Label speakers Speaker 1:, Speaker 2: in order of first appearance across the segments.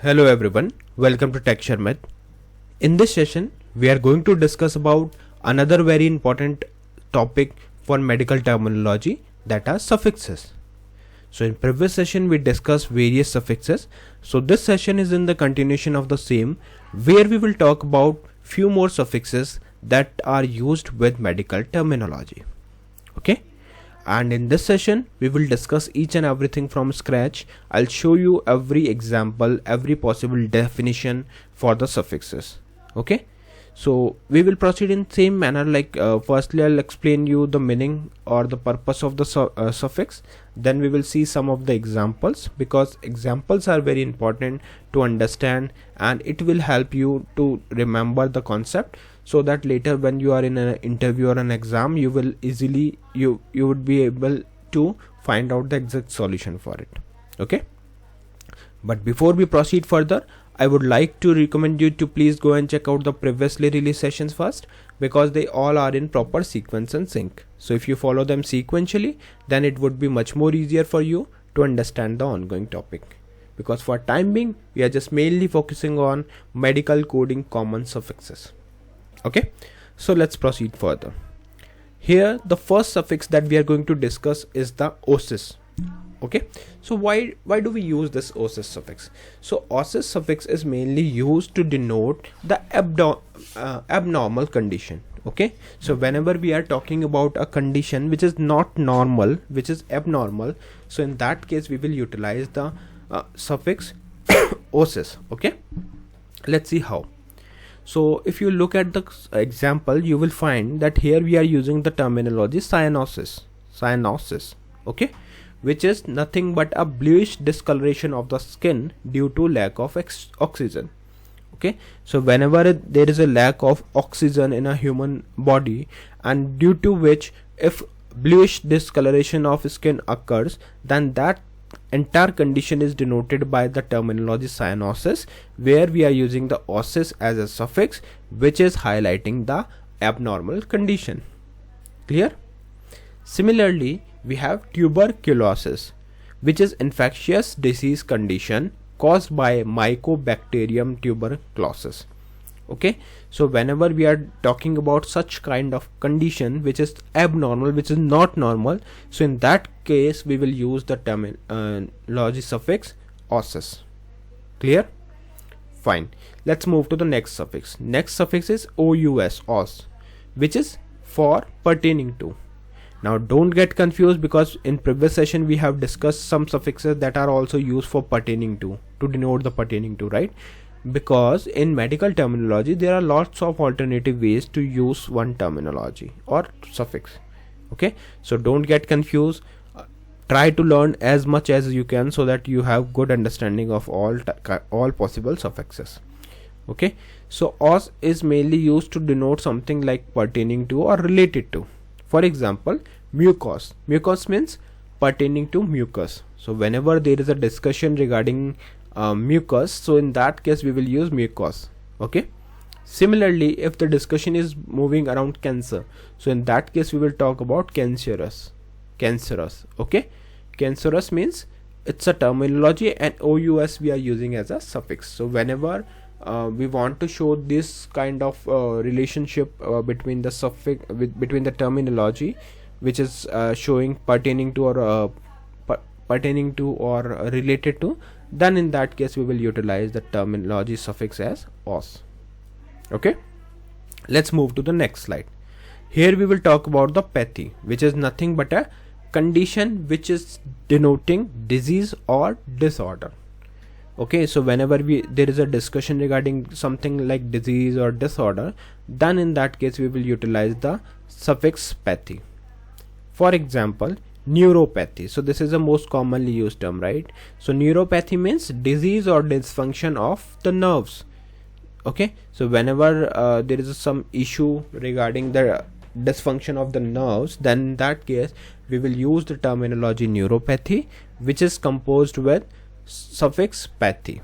Speaker 1: Hello everyone, welcome to Tech Sharmit. In this session, we are going to discuss about another very important topic for medical terminology, that are suffixes. So in previous session we discussed various suffixes. So this session is in the continuation of the same, where we will talk about few more suffixes that are used with medical terminology. Okay? And in this session we will discuss each and everything from scratch. I'll show you every example, every possible definition for the suffixes. Okay, so we will proceed in same manner, like firstly I'll explain you the meaning or the purpose of the suffix. Then we will see some of the examples, because examples are very important to understand and it will help you to remember the concept, so that later when you are in an interview or an exam, you will easily you would be able to find out the exact solution for it. Okay, but before we proceed further, I would like to recommend you to please go and check out the previously released sessions first, because they all are in proper sequence and sync. So if you follow them sequentially, then it would be much more easier for you to understand the ongoing topic, because for time being we are just mainly focusing on medical coding common suffixes. Okay, so let's proceed further. Here the first suffix that we are going to discuss is the osis. Okay, so why do we use this osis suffix? So osis suffix is mainly used to denote the abnormal condition. Okay, so whenever we are talking about a condition which is not normal, which is abnormal, so in that case we will utilize the suffix osis. Okay, let's see how. So if you look at the example, you will find that here we are using the terminology cyanosis. Okay, which is nothing but a bluish discoloration of the skin due to lack of oxygen. Okay, so whenever there is a lack of oxygen in a human body, and due to which if bluish discoloration of skin occurs, then that entire condition is denoted by the terminology cyanosis, where we are using the osis as a suffix, which is highlighting the abnormal condition. Clear? Similarly, we have tuberculosis, which is infectious disease condition caused by Mycobacterium tuberculosis. Okay, so whenever we are talking about such kind of condition which is abnormal, which is not normal, so in that case we will use the terminology suffix osis. Clear? Fine, let's move to the next suffix. Next suffix is os, which is for pertaining to. Now don't get confused, because in previous session we have discussed some suffixes that are also used for pertaining to denote the pertaining to, right? Because in medical terminology there are lots of alternative ways to use one terminology or suffix. Okay, so don't get confused. Try to learn as much as you can, so that you have good understanding of all possible suffixes. Okay, so os is mainly used to denote something like pertaining to or related to. For example, mucous means pertaining to mucus. So whenever there is a discussion regarding mucus, so in that case we will use mucous. Okay, similarly if the discussion is moving around cancer, so in that case we will talk about cancerous. Okay, cancerous means it's a terminology, and ous we are using as a suffix. So whenever we want to show this kind of relationship between the suffix between the terminology which is showing pertaining to or related to, then in that case we will utilize the terminology suffix as os. Okay, let's move to the next slide. Here we will talk about the pathy, which is nothing but a condition which is denoting disease or disorder. Okay, so whenever there is a discussion regarding something like disease or disorder, then in that case we will utilize the suffix pathy. For example, neuropathy. So this is the most commonly used term, right? So neuropathy means disease or dysfunction of the nerves. Okay, so whenever there is some issue regarding the dysfunction of the nerves, then in that case we will use the terminology neuropathy, which is composed with suffix pathy.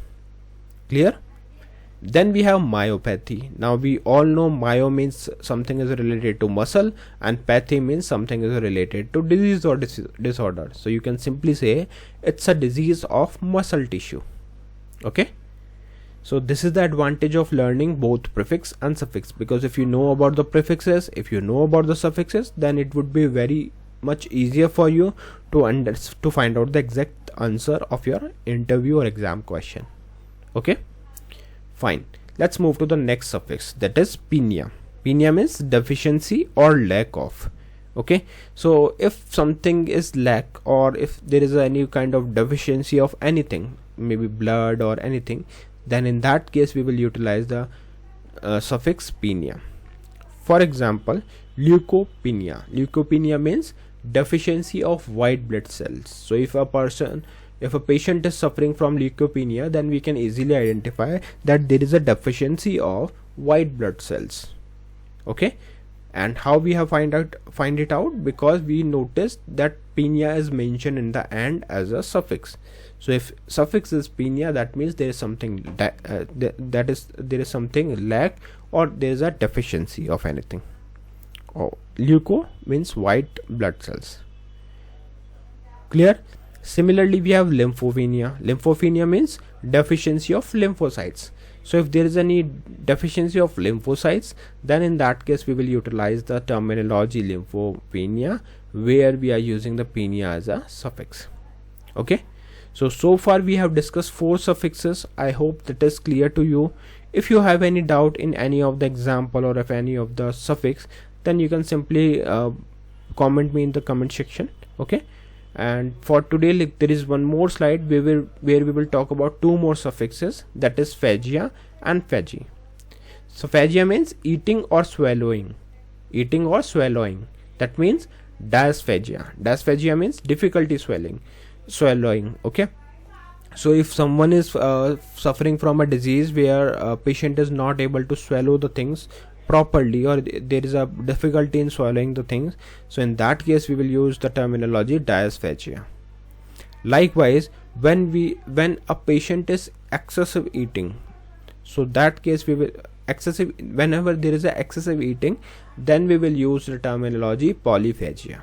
Speaker 1: Clear? Then we have myopathy. Now we all know myo means something is related to muscle, and pathy means something is related to disease or disorder. So you can simply say it's a disease of muscle tissue. Okay, So this is the advantage of learning both prefix and suffix, because if you know about the prefixes, if you know about the suffixes, then it would be very much easier for you to find out the exact answer of your interview or exam question. Okay, fine. Let's move to the next suffix, that is penia. Penia means deficiency or lack of. Okay, so if something is lack, or if there is any kind of deficiency of anything, maybe blood or anything, then in that case we will utilize the suffix penia. For example, leukopenia. Leukopenia means deficiency of white blood cells. So if a patient is suffering from leukopenia, then we can easily identify that there is a deficiency of white blood cells. Okay, and how we have find it out? Because we noticed that penia is mentioned in the end as a suffix. So if suffix is penia, that means there is something there is something lack, or there is a deficiency of anything. Leuco means white blood cells. Clear? Similarly, we have lymphopenia. Lymphopenia means deficiency of lymphocytes. So if there is any deficiency of lymphocytes, then in that case we will utilize the terminology lymphopenia, where we are using the penia as a suffix. Okay, so far we have discussed 4 suffixes. I hope that is clear to you. If you have any doubt in any of the example or if any of the suffix, then you can simply comment me in the comment section. Okay, and for today, there is one more slide where we will talk about 2 more suffixes, that is phagia and phagy. So phagia means eating or swallowing. Eating or swallowing, that means dysphagia. Dysphagia means difficulty swallowing. Okay, so if someone is suffering from a disease where a patient is not able to swallow the things properly, or there is a difficulty in swallowing the things, so in that case we will use the terminology dysphagia. Likewise, when a patient is excessive eating, so that case we will whenever there is a excessive eating, then we will use the terminology polyphagia.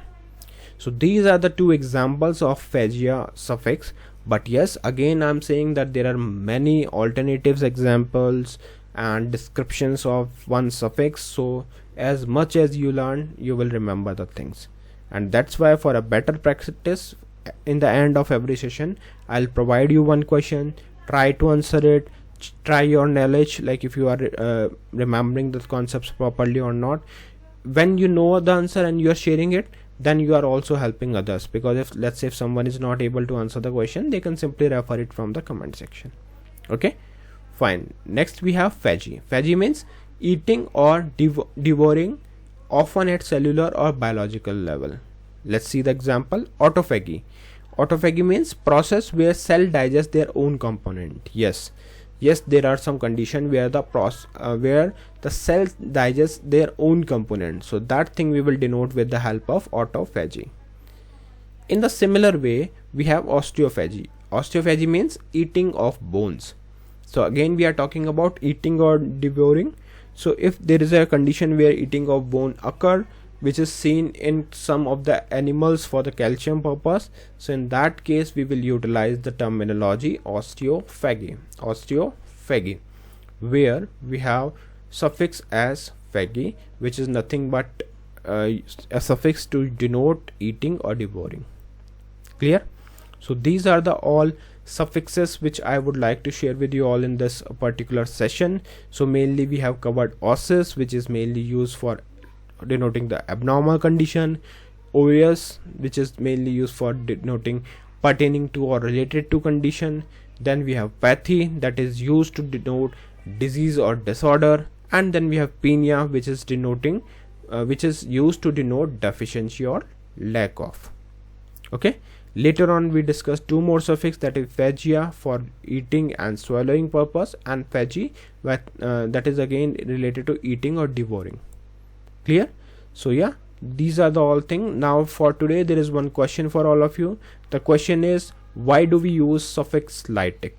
Speaker 1: So these are the 2 examples of phagia suffix. But yes, again I'm saying that there are many alternatives, examples and descriptions of one suffix. So as much as you learn, you will remember the things, and that's why for a better practice, in the end of every session I'll provide you one question. Try to answer it. Try your knowledge, like if you are remembering the concepts properly or not. When you know the answer and you are sharing it, then you are also helping others, because if let's say if someone is not able to answer the question, they can simply refer it from the comment section. Okay, fine. Next we have phagy. Phagy means eating or devouring, often at cellular or biological level. Let's see the example. Autophagy. Autophagy means process where cell digest their own component. Yes, there are some condition where the cells digest their own component. So that thing we will denote with the help of autophagy. In the similar way, we have osteophagy. Osteophagy means eating of bones. So again we are talking about eating or devouring. So if there is a condition where eating of bone occur, which is seen in some of the animals for the calcium purpose, so in that case we will utilize the terminology osteophagy, where we have suffix as phagy, which is nothing but a suffix to denote eating or devouring. Clear? So these are the all suffixes which I would like to share with you all in this particular session. So mainly we have covered osis, which is mainly used for denoting the abnormal condition, osis, which is mainly used for denoting pertaining to or related to condition. Then we have pathy, that is used to denote disease or disorder, and then we have penia, which is used to denote deficiency or lack of. Okay, later on we discuss 2 more suffix, that is phagia for eating and swallowing purpose, and phagy that is again related to eating or devouring. Clear? So yeah, these are the all thing. Now for today there is one question for all of you. The question is, why do we use suffix lytic?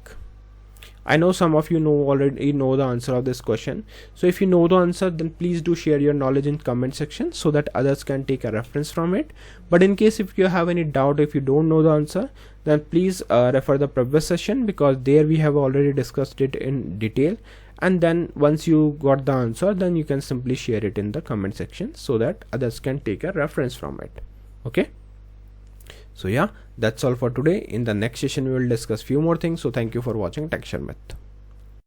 Speaker 1: I know some of you already know the answer of this question. So if you know the answer, then please do share your knowledge in comment section so that others can take a reference from it. But in case if you have any doubt, if you don't know the answer, then please refer the previous session, because there we have already discussed it in detail. And then once you got the answer, then you can simply share it in the comment section so that others can take a reference from it. Okay. So yeah, that's all for today. In the next session we will discuss few more things. So thank you for watching Tech Sharmit.